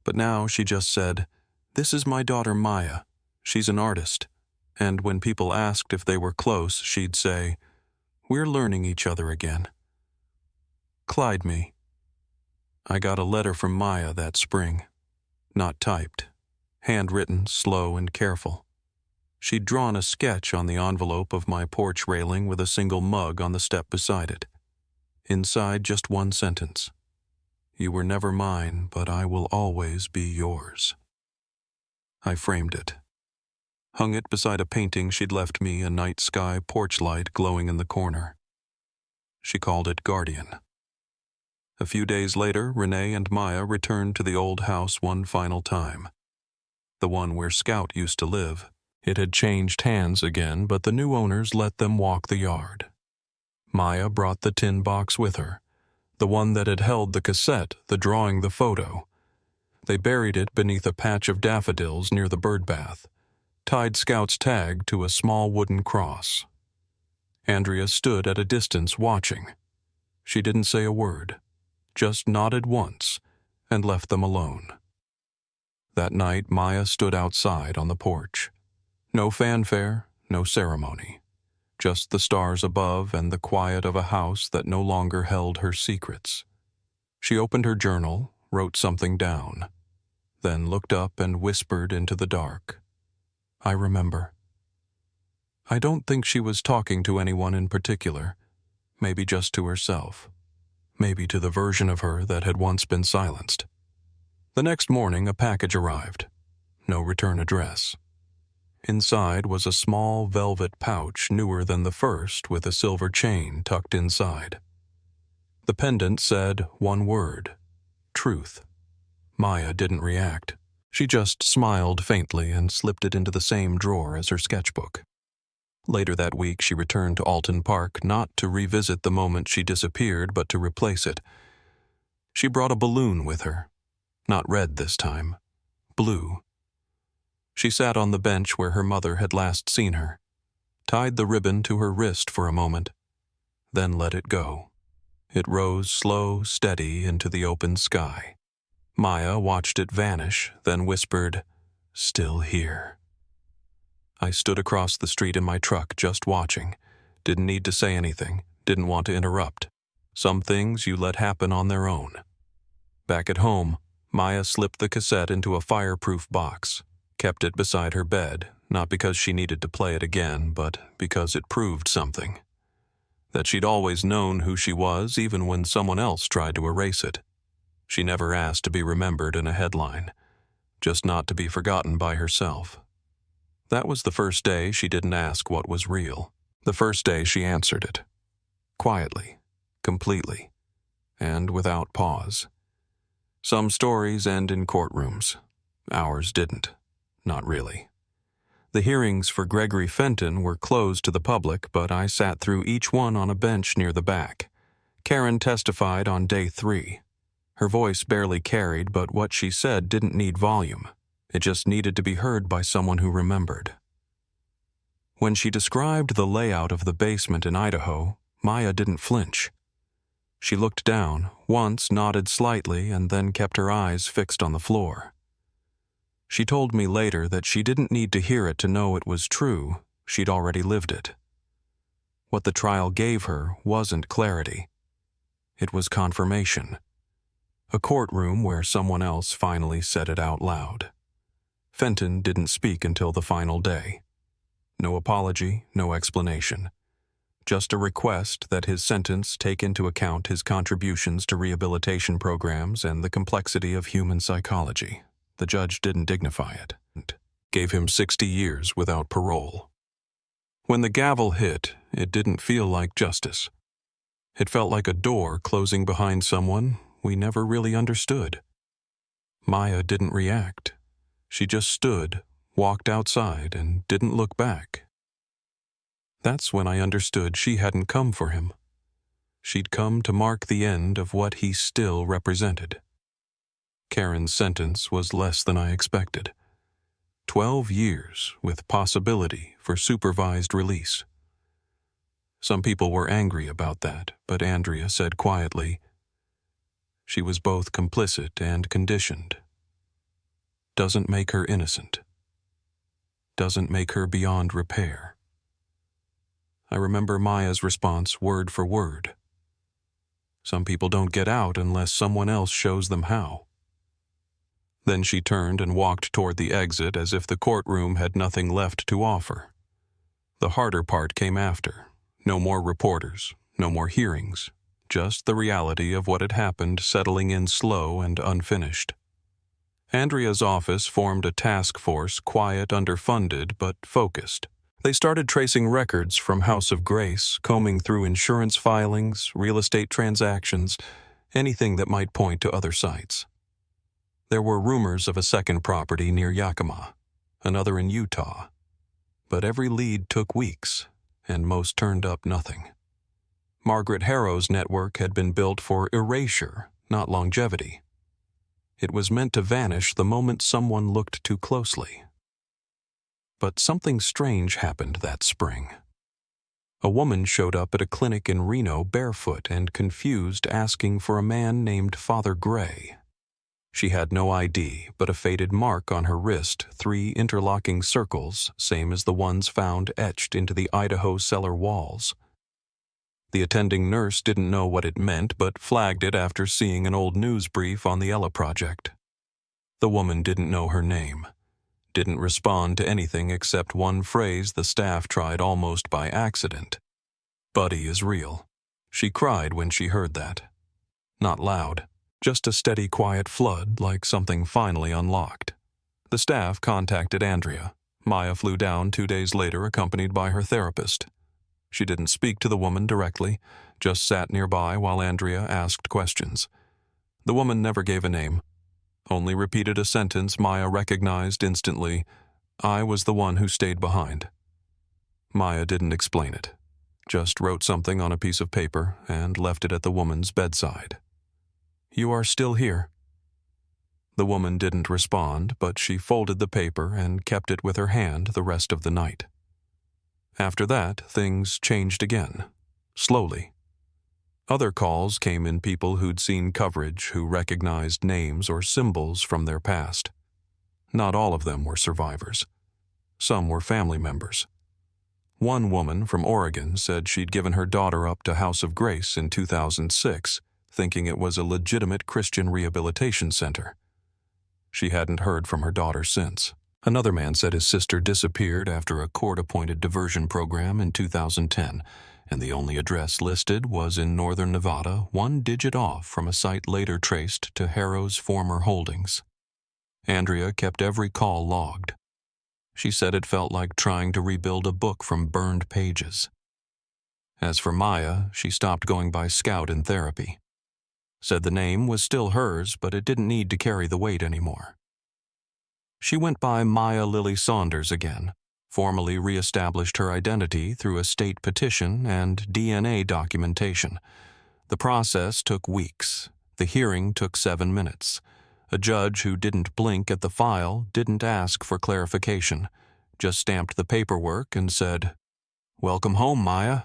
But now she just said, "This is my daughter Maya. She's an artist." And when people asked if they were close, she'd say, "We're learning each other again." Clyde me. I got a letter from Maya that spring. Not typed. Handwritten, slow and careful. She'd drawn a sketch on the envelope of my porch railing with a single mug on the step beside it. Inside, just one sentence. "You were never mine, but I will always be yours." I framed it. Hung it beside a painting she'd left me, a night sky porch light glowing in the corner. She called it Guardian. A few days later, Renee and Maya returned to the old house one final time. The one where Scout used to live. It had changed hands again, but the new owners let them walk the yard. Maya brought the tin box with her, the one that had held the cassette, the drawing, the photo. They buried it beneath a patch of daffodils near the birdbath, tied Scout's tag to a small wooden cross. Andrea stood at a distance watching. She didn't say a word, just nodded once and left them alone. That night, Maya stood outside on the porch. No fanfare, no ceremony. Just the stars above and the quiet of a house that no longer held her secrets. She opened her journal, wrote something down, then looked up and whispered into the dark. "I remember." I don't think she was talking to anyone in particular, maybe just to herself, maybe to the version of her that had once been silenced. The next morning, a package arrived. No return address. Inside was a small velvet pouch newer than the first with a silver chain tucked inside. The pendant said one word: truth. Maya didn't react. She just smiled faintly and slipped it into the same drawer as her sketchbook. Later that week, she returned to Alton Park, not to revisit the moment she disappeared, but to replace it. She brought a balloon with her. Not red this time. Blue. She sat on the bench where her mother had last seen her, tied the ribbon to her wrist for a moment, then let it go. It rose slow, steady into the open sky. Maya watched it vanish, then whispered, "Still here." I stood across the street in my truck, just watching. Didn't need to say anything, didn't want to interrupt. Some things you let happen on their own. Back at home, Maya slipped the cassette into a fireproof box, kept it beside her bed, not because she needed to play it again, but because it proved something. That she'd always known who she was, even when someone else tried to erase it. She never asked to be remembered in a headline, just not to be forgotten by herself. That was the first day she didn't ask what was real. The first day she answered it. Quietly, completely, and without pause. Some stories end in courtrooms. Ours didn't. Not really. The hearings for Gregory Fenton were closed to the public, but I sat through each one on a bench near the back. Karen testified on day 3. Her voice barely carried, but what she said didn't need volume. It just needed to be heard by someone who remembered. When she described the layout of the basement in Idaho, Maya didn't flinch. She looked down, once nodded slightly, and then kept her eyes fixed on the floor. She told me later that she didn't need to hear it to know it was true. She'd already lived it. What the trial gave her wasn't clarity. It was confirmation. A courtroom where someone else finally said it out loud. Fenton didn't speak until the final day. No apology, no explanation. Just a request that his sentence take into account his contributions to rehabilitation programs and the complexity of human psychology. The judge didn't dignify it. Gave him 60 years without parole. When the gavel hit, it didn't feel like justice. It felt like a door closing behind someone we never really understood. Maya didn't react. She just stood, walked outside, and didn't look back. That's when I understood she hadn't come for him. She'd come to mark the end of what he still represented. Karen's sentence was less than I expected. 12 years with possibility for supervised release. Some people were angry about that, but Andrea said quietly, she was both complicit and conditioned. Doesn't make her innocent. Doesn't make her beyond repair. I remember Maya's response word for word. Some people don't get out unless someone else shows them how. Then she turned and walked toward the exit as if the courtroom had nothing left to offer. The harder part came after. No more reporters, no more hearings, just the reality of what had happened settling in slow and unfinished. Andrea's office formed a task force, quiet, underfunded, but focused. They started tracing records from House of Grace, combing through insurance filings, real estate transactions, anything that might point to other sites. There were rumors of a second property near Yakima, another in Utah. But every lead took weeks, and most turned up nothing. Margaret Harrow's network had been built for erasure, not longevity. It was meant to vanish the moment someone looked too closely. But something strange happened that spring. A woman showed up at a clinic in Reno barefoot and confused, asking for a man named Father Gray. She had no ID, but a faded mark on her wrist, 3 interlocking circles, same as the ones found etched into the Idaho cellar walls. The attending nurse didn't know what it meant, but flagged it after seeing an old news brief on the Ella Project. The woman didn't know her name, didn't respond to anything except one phrase the staff tried almost by accident. Buddy is real. She cried when she heard that. Not loud, just a steady quiet flood like something finally unlocked. The staff contacted Andrea. Maya flew down 2 days later accompanied by her therapist. She didn't speak to the woman directly, just sat nearby while Andrea asked questions. The woman never gave a name, only repeated a sentence Maya recognized instantly: "I was the one who stayed behind." Maya didn't explain it, just wrote something on a piece of paper and left it at the woman's bedside. "You are still here." The woman didn't respond, but she folded the paper and kept it with her hand the rest of the night. After that, things changed again, slowly. Other calls came in people who'd seen coverage who recognized names or symbols from their past. Not all of them were survivors. Some were family members. One woman from Oregon said she'd given her daughter up to House of Grace in 2006, thinking it was a legitimate Christian rehabilitation center. She hadn't heard from her daughter since. Another man said his sister disappeared after a court-appointed diversion program in 2010, and the only address listed was in northern Nevada, 1 digit off from a site later traced to Harrow's former holdings. Andrea kept every call logged. She said it felt like trying to rebuild a book from burned pages. As for Maya, she stopped going by Scout in therapy. Said the name was still hers, but it didn't need to carry the weight anymore. She went by Maya Lily Saunders again, formally reestablished her identity through a state petition and DNA documentation. The process took weeks. The hearing took 7 minutes. A judge who didn't blink at the file didn't ask for clarification, just stamped the paperwork and said, "Welcome home, Maya."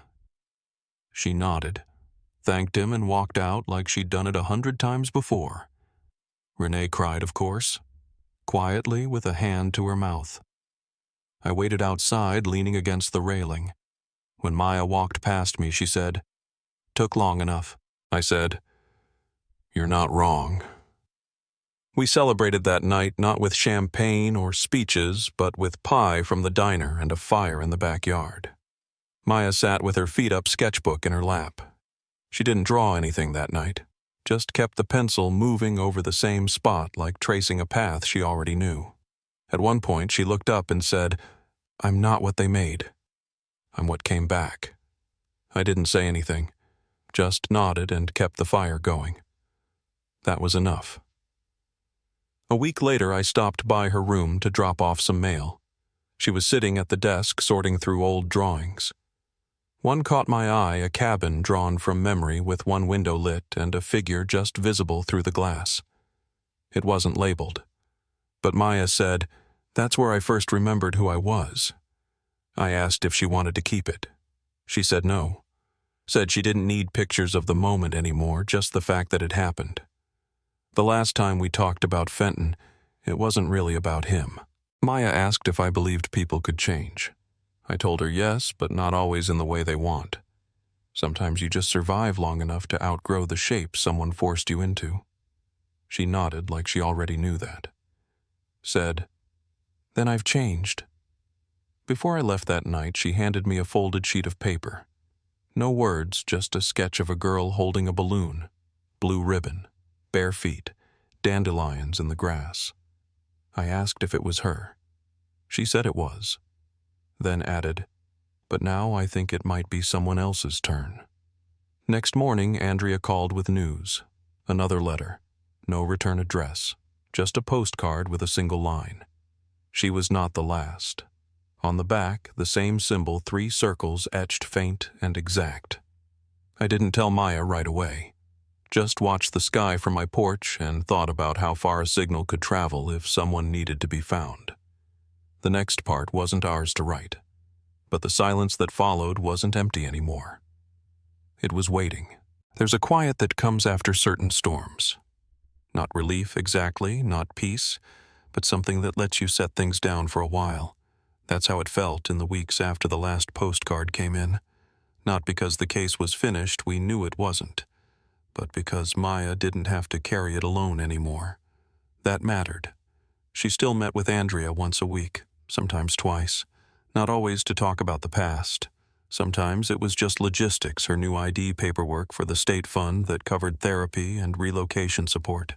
She nodded, thanked him, and walked out like she'd done it 100 times before. Renee cried, of course, quietly with a hand to her mouth. I waited outside, leaning against the railing. When Maya walked past me, she said, "Took long enough." I said, "You're not wrong." We celebrated that night not with champagne or speeches, but with pie from the diner and a fire in the backyard. Maya sat with her feet-up sketchbook in her lap. She didn't draw anything that night, just kept the pencil moving over the same spot like tracing a path she already knew. At one point, she looked up and said, "I'm not what they made. I'm what came back." I didn't say anything, just nodded and kept the fire going. That was enough. A week later, I stopped by her room to drop off some mail. She was sitting at the desk sorting through old drawings. One caught my eye, a cabin drawn from memory with one window lit and a figure just visible through the glass. It wasn't labeled, but Maya said, "That's where I first remembered who I was." I asked if she wanted to keep it. She said no. Said she didn't need pictures of the moment anymore, just the fact that it happened. The last time we talked about Fenton, it wasn't really about him. Maya asked if I believed people could change. I told her yes, but not always in the way they want. Sometimes you just survive long enough to outgrow the shape someone forced you into. She nodded like she already knew that. Said, "Then I've changed." Before I left that night, she handed me a folded sheet of paper. No words, just a sketch of a girl holding a balloon, blue ribbon, bare feet, dandelions in the grass. I asked if it was her. She said it was. Then added, "But now I think it might be someone else's turn." Next morning, Andrea called with news. Another letter. No return address. Just a postcard with a single line. She was not the last. On the back, the same symbol, 3 circles etched faint and exact. I didn't tell Maya right away. Just watched the sky from my porch and thought about how far a signal could travel if someone needed to be found. The next part wasn't ours to write, but the silence that followed wasn't empty anymore. It was waiting. There's a quiet that comes after certain storms. Not relief exactly, not peace, but something that lets you set things down for a while. That's how it felt in the weeks after the last postcard came in. Not because the case was finished, we knew it wasn't, but because Maya didn't have to carry it alone anymore. That mattered. She still met with Andrea once a week, sometimes twice, not always to talk about the past. Sometimes it was just logistics, her new ID paperwork for the state fund that covered therapy and relocation support.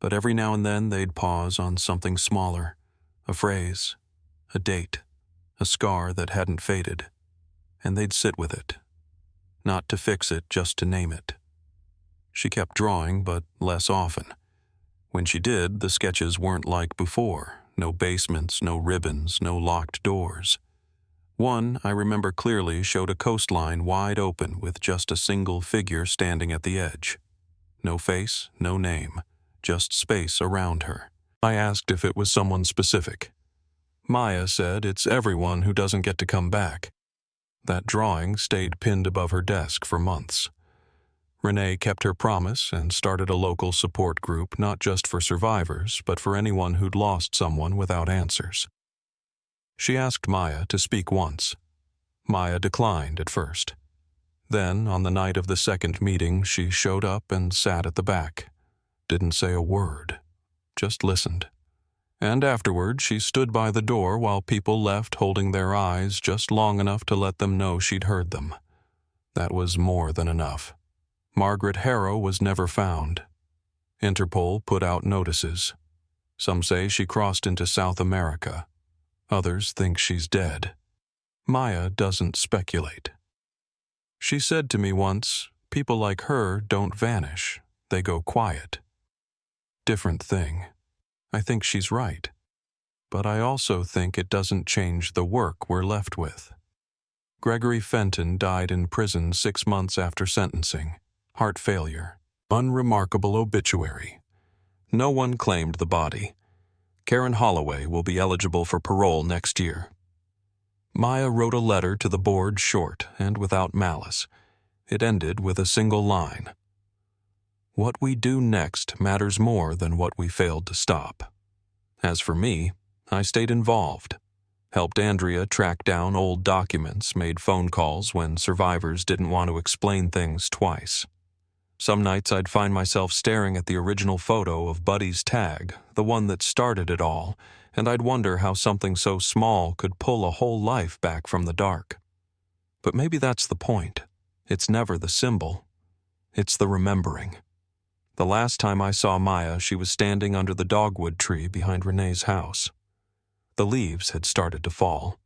But every now and then they'd pause on something smaller, a phrase, a date, a scar that hadn't faded, and they'd sit with it. Not to fix it, just to name it. She kept drawing, but less often. When she did, the sketches weren't like before. No basements, no ribbons, no locked doors. One, I remember clearly, showed a coastline wide open with just a single figure standing at the edge. No face, no name, just space around her. I asked if it was someone specific. Maya said it's everyone who doesn't get to come back. That drawing stayed pinned above her desk for months. Renee kept her promise and started a local support group not just for survivors, but for anyone who'd lost someone without answers. She asked Maya to speak once. Maya declined at first. Then, on the night of the second meeting, she showed up and sat at the back. Didn't say a word, just listened. And afterward, she stood by the door while people left holding their eyes just long enough to let them know she'd heard them. That was more than enough. Margaret Harrow was never found. Interpol put out notices. Some say she crossed into South America. Others think she's dead. Maya doesn't speculate. She said to me once, people like her don't vanish, they go quiet. Different thing. I think she's right. But I also think it doesn't change the work we're left with. Gregory Fenton died in prison 6 months after sentencing. Heart failure. Unremarkable obituary. No one claimed the body. Karen Holloway will be eligible for parole next year. Maya wrote a letter to the board short and without malice. It ended with a single line. What we do next matters more than what we failed to stop. As for me, I stayed involved. Helped Andrea track down old documents, made phone calls when survivors didn't want to explain things twice. Some nights I'd find myself staring at the original photo of Buddy's tag, the one that started it all, and I'd wonder how something so small could pull a whole life back from the dark. But maybe that's the point. It's never the symbol. It's the remembering. The last time I saw Maya, she was standing under the dogwood tree behind Renee's house. The leaves had started to fall.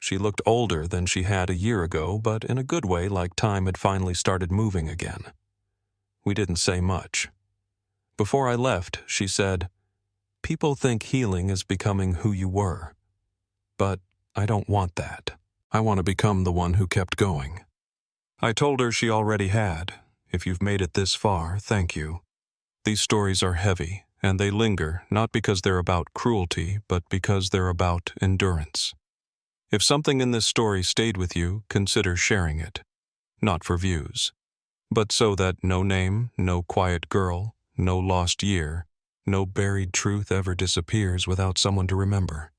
She looked older than she had a year ago, but in a good way, like time had finally started moving again. We didn't say much. Before I left, she said, "People think healing is becoming who you were. But I don't want that. I want to become the one who kept going." I told her she already had. If you've made it this far, thank you. These stories are heavy, and they linger not because they're about cruelty, but because they're about endurance. If something in this story stayed with you, consider sharing it. Not for views, but so that no name, no quiet girl, no lost year, no buried truth ever disappears without someone to remember.